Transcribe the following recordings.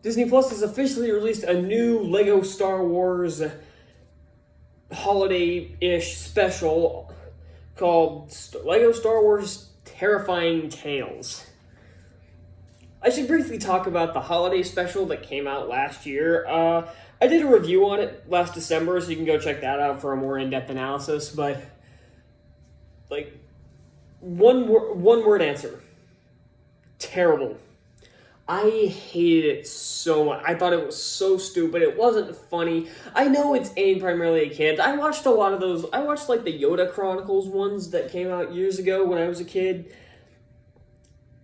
Disney Plus has officially released a new Lego Star Wars holiday-ish special called Lego Star Wars Terrifying Tales. I should briefly talk about the holiday special that came out last year. I did a review on it last December, so you can go check that out for a more in-depth analysis, but, like, one word answer. Terrible. I hated it so much. I thought it was so stupid. It wasn't funny. I know it's aimed primarily at kids. I watched a lot of those. I watched like the Yoda Chronicles ones that came out years ago when I was a kid.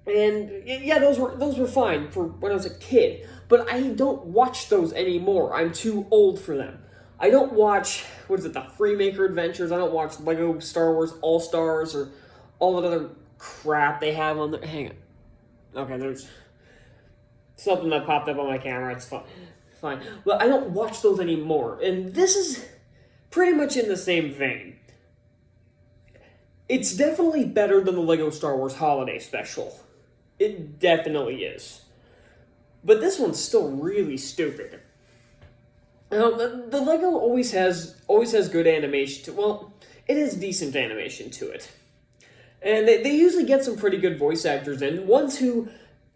And yeah, those were fine for when I was a kid. But I don't watch those anymore. I'm too old for them. I don't watch, what is it, the Freemaker Adventures. I don't watch Lego Star Wars All-Stars or all that other crap they have on there. Hang on. Okay, there's something that popped up on my camera. It's fine. But I don't watch those anymore. And this is pretty much in the same vein. It's definitely better than the Lego Star Wars Holiday Special. It definitely is. But this one's still really stupid. The Lego always has good animation. It has decent animation to it. And they usually get some pretty good voice actors in. Ones who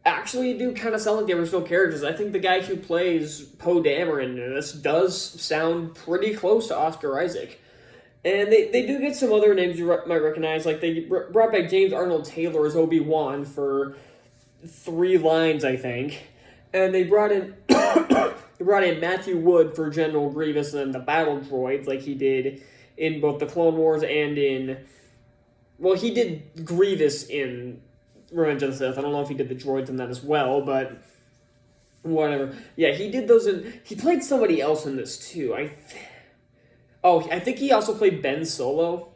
actually do kind of sound like the original characters. I think the guy who plays Poe Dameron in this does sound pretty close to Oscar Isaac. And they do get some other names you might recognize. Like, they brought back James Arnold Taylor as Obi-Wan for 3 lines, I think. And they brought in Matthew Wood for General Grievous and the battle droids, like he did in both the Clone Wars and in... Well, he did Grievous in Revenge of the Sith. I don't know if he did the droids in that as well, but whatever. Yeah, he did those in... He played somebody else in this, too. I think he also played Ben Solo.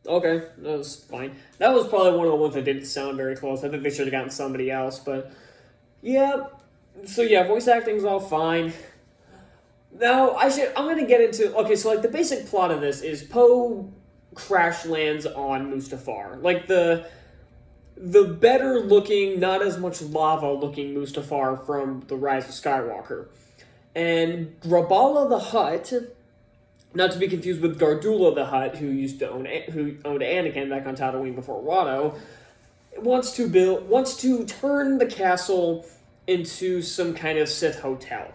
Okay, that was fine. That was probably one of the ones that didn't sound very close. I think they should have gotten somebody else, but... Yeah, so yeah, voice acting's all fine. Now, I'm going to get into... Okay, so, like, the basic plot of this is Poe crash lands on Mustafar. Like, the better-looking, not as much lava-looking Mustafar from The Rise of Skywalker. And Graballa the Hutt, not to be confused with Gardula the Hutt, who owned Anakin back on Tatooine before Watto, wants to turn the castle into some kind of Sith hotel.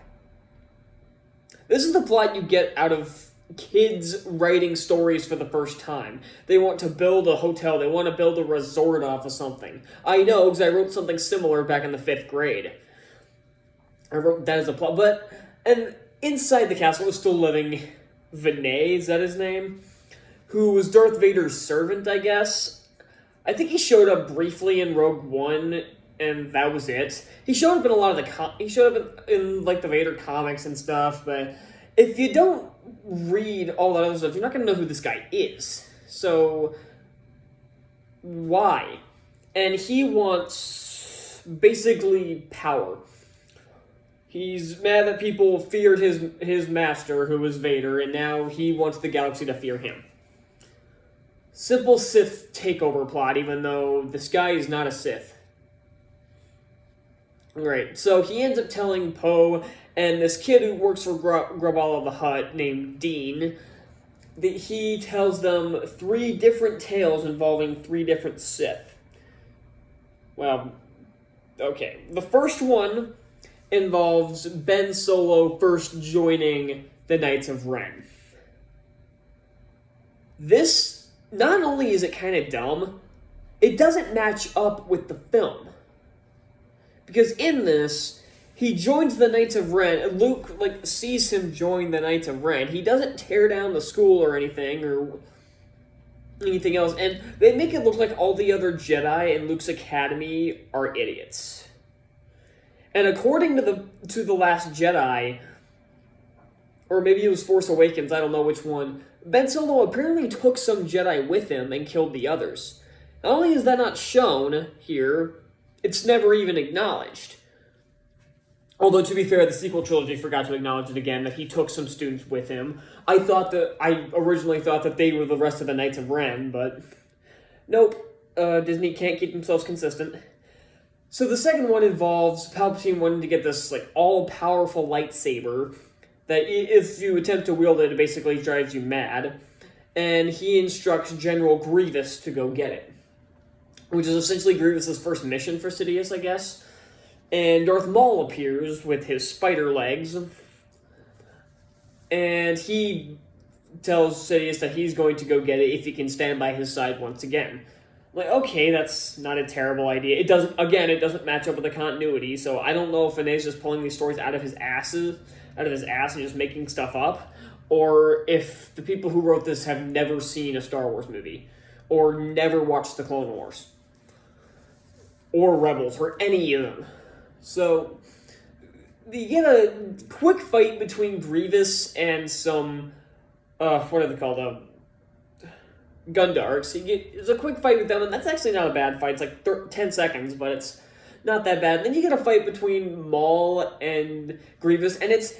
This is the plot you get out of kids writing stories for the first time. They want to build a hotel. They want to build a resort off of something. I know, because I wrote something similar back in the 5th grade. I wrote that as a plot, and inside the castle was still living Vinay, is that his name? Who was Darth Vader's servant, I guess. I think he showed up briefly in Rogue One, and that was it. He showed up in a lot of he showed up in like the Vader comics and stuff, but if you don't read all that other stuff, you're not going to know who this guy is. So, why? And he wants, basically, power. He's mad that people feared his master, who was Vader, and now he wants the galaxy to fear him. Simple Sith takeover plot, even though this guy is not a Sith. Right, so he ends up telling Poe and this kid who works for Graballa the Hutt named Dean that he tells them 3 different tales involving 3 different Sith. Well, okay. The first one involves Ben Solo first joining the Knights of Ren. This, not only is it kind of dumb, it doesn't match up with the film. Because in this, he joins the Knights of Ren, and Luke, sees him join the Knights of Ren. He doesn't tear down the school or anything else, and they make it look like all the other Jedi in Luke's academy are idiots. And according to the Last Jedi, or maybe it was Force Awakens, I don't know which one, Ben Solo apparently took some Jedi with him and killed the others. Not only is that not shown here, it's never even acknowledged. Although, to be fair, the sequel trilogy forgot to acknowledge it again, that he took some students with him. I originally thought that they were the rest of the Knights of Ren, but nope. Disney can't keep themselves consistent. So the second one involves Palpatine wanting to get this like all-powerful lightsaber that if you attempt to wield it, it basically drives you mad. And he instructs General Grievous to go get it, which is essentially Grievous's first mission for Sidious, I guess. And Darth Maul appears with his spider legs, and he tells Sidious that he's going to go get it if he can stand by his side once again. Like, okay, that's not a terrible idea. It doesn't match up with the continuity, so I don't know if Vinay's just pulling these stories out of his ass and just making stuff up, or if the people who wrote this have never seen a Star Wars movie, or never watched the Clone Wars, or Rebels, or any of them. So, you get a quick fight between Grievous and some, what are they called, Gundarks. It's a quick fight with them, and that's actually not a bad fight. It's like 10 seconds, but it's not that bad. Then you get a fight between Maul and Grievous, and it's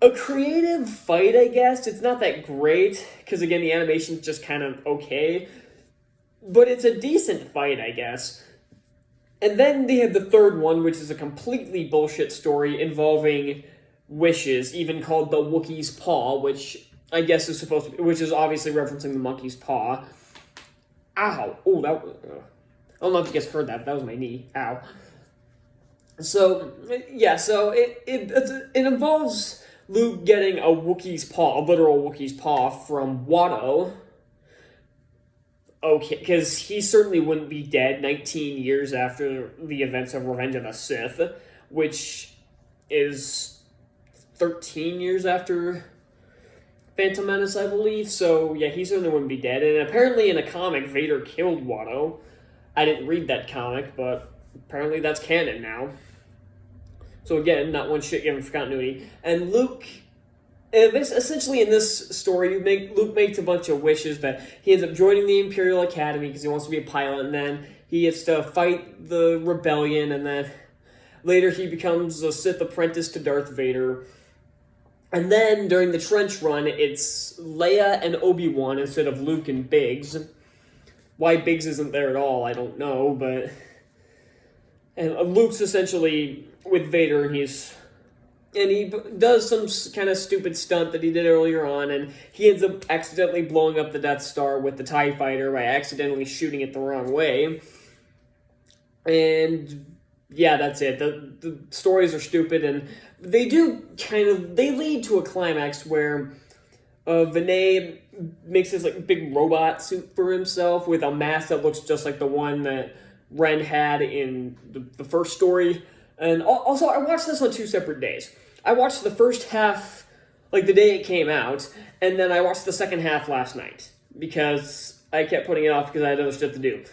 a creative fight, I guess. It's not that great, because again, the animation's just kind of okay. But it's a decent fight, I guess. And then they have the third one, which is a completely bullshit story involving wishes, even called the Wookiee's Paw, which I guess is supposed to be, which is obviously referencing the monkey's paw. Ow. Oh, that was, I don't know if you guys heard that, but that was my knee. Ow. So, yeah, so it involves Luke getting a Wookiee's paw, a literal Wookiee's paw from Watto. Okay, because he certainly wouldn't be dead 19 years after the events of Revenge of the Sith, which is 13 years after Phantom Menace, I believe. So, yeah, he certainly wouldn't be dead. And apparently in a comic, Vader killed Watto. I didn't read that comic, but apparently that's canon now. So again, not one shit given for continuity. And Luke, essentially in this story, Luke makes a bunch of wishes that he ends up joining the Imperial Academy because he wants to be a pilot, and then he gets to fight the rebellion, and then later he becomes a Sith apprentice to Darth Vader. And then during the trench run, it's Leia and Obi-Wan instead of Luke and Biggs. Why Biggs isn't there at all, I don't know, but... And Luke's essentially with Vader, and he does some kind of stupid stunt that he did earlier on, and he ends up accidentally blowing up the Death Star with the TIE Fighter by accidentally shooting it the wrong way. And yeah, that's it. The stories are stupid, and they lead to a climax where Vinay makes this like big robot suit for himself with a mask that looks just like the one that Ren had in the first story. And also, I watched this on 2 separate days. I watched the first half, like, the day it came out, and then I watched the second half last night, because I kept putting it off because I had other stuff to do.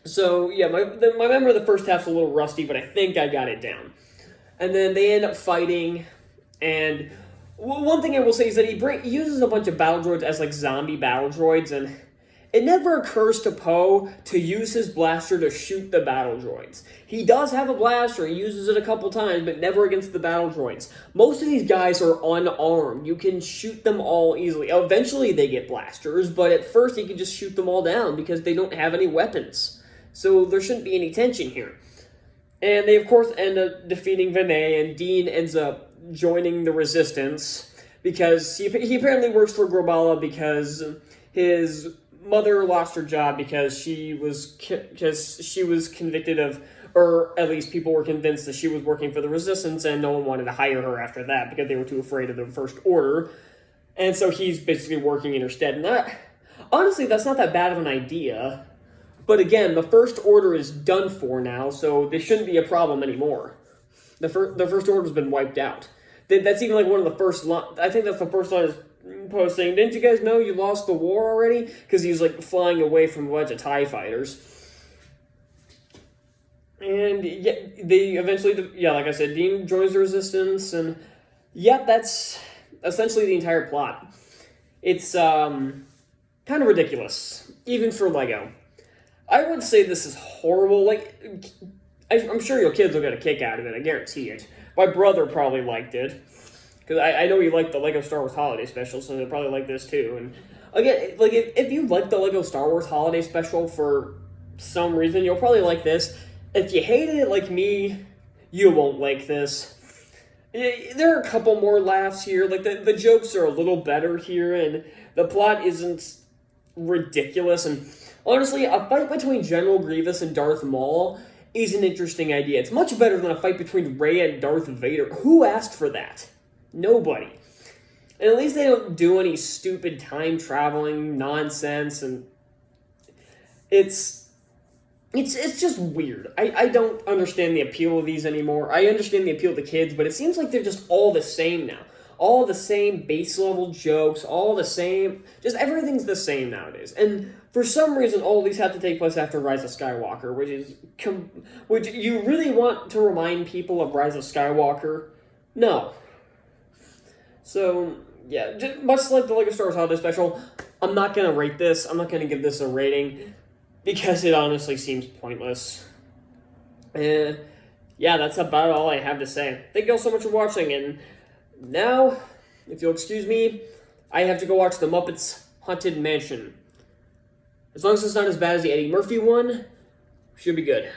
So, yeah, my memory of the first half's a little rusty, but I think I got it down. And then they end up fighting, and one thing I will say is that he uses a bunch of battle droids as, like, zombie battle droids, and it never occurs to Poe to use his blaster to shoot the battle droids. He does have a blaster, he uses it a couple times, but never against the battle droids. Most of these guys are unarmed. You can shoot them all easily. Eventually they get blasters, but at first you can just shoot them all down because they don't have any weapons. So there shouldn't be any tension here. And they, of course, end up defeating Vinay, and Dean ends up joining the Resistance because he apparently works for Grobala because his mother lost her job because she was convicted of, or at least people were convinced that she was working for the Resistance, and no one wanted to hire her after that because they were too afraid of the First Order. And so he's basically working in her stead. And honestly, that's not that bad of an idea. But again, the First Order is done for now, so this shouldn't be a problem anymore. The First Order's been wiped out. That's even like one of the first I think that's the first line is Poe saying, "Didn't you guys know you lost the war already?" Because he's like flying away from a bunch of TIE fighters. And yeah, they eventually, like I said, Dean joins the Resistance, and that's essentially the entire plot. It's kind of ridiculous, even for Lego. I would say this is horrible. Like, I'm sure your kids will get a kick out of it, I guarantee it. My brother probably liked it. Because I know you like the LEGO Star Wars Holiday Special, so they'll probably like this too. And again, like if you like the LEGO Star Wars Holiday Special for some reason, you'll probably like this. If you hated it like me, you won't like this. There are a couple more laughs here. Like, the jokes are a little better here, and the plot isn't ridiculous. And honestly, a fight between General Grievous and Darth Maul is an interesting idea. It's much better than a fight between Rey and Darth Vader. Who asked for that? Nobody. And at least they don't do any stupid time traveling nonsense, and it's just weird. I don't understand the appeal of these anymore. I understand the appeal to kids, but it seems like they're just all the same now. All the same base level jokes, all the same, just everything's the same nowadays. And for some reason, all these have to take place after Rise of Skywalker, which you really want to remind people of Rise of Skywalker? No. So, yeah, just much like the LEGO Star Wars Holiday Special, I'm not going to rate this. I'm not going to give this a rating, because it honestly seems pointless. Yeah, that's about all I have to say. Thank you all so much for watching, and now, if you'll excuse me, I have to go watch The Muppets Haunted Mansion. As long as it's not as bad as the Eddie Murphy one, should be good.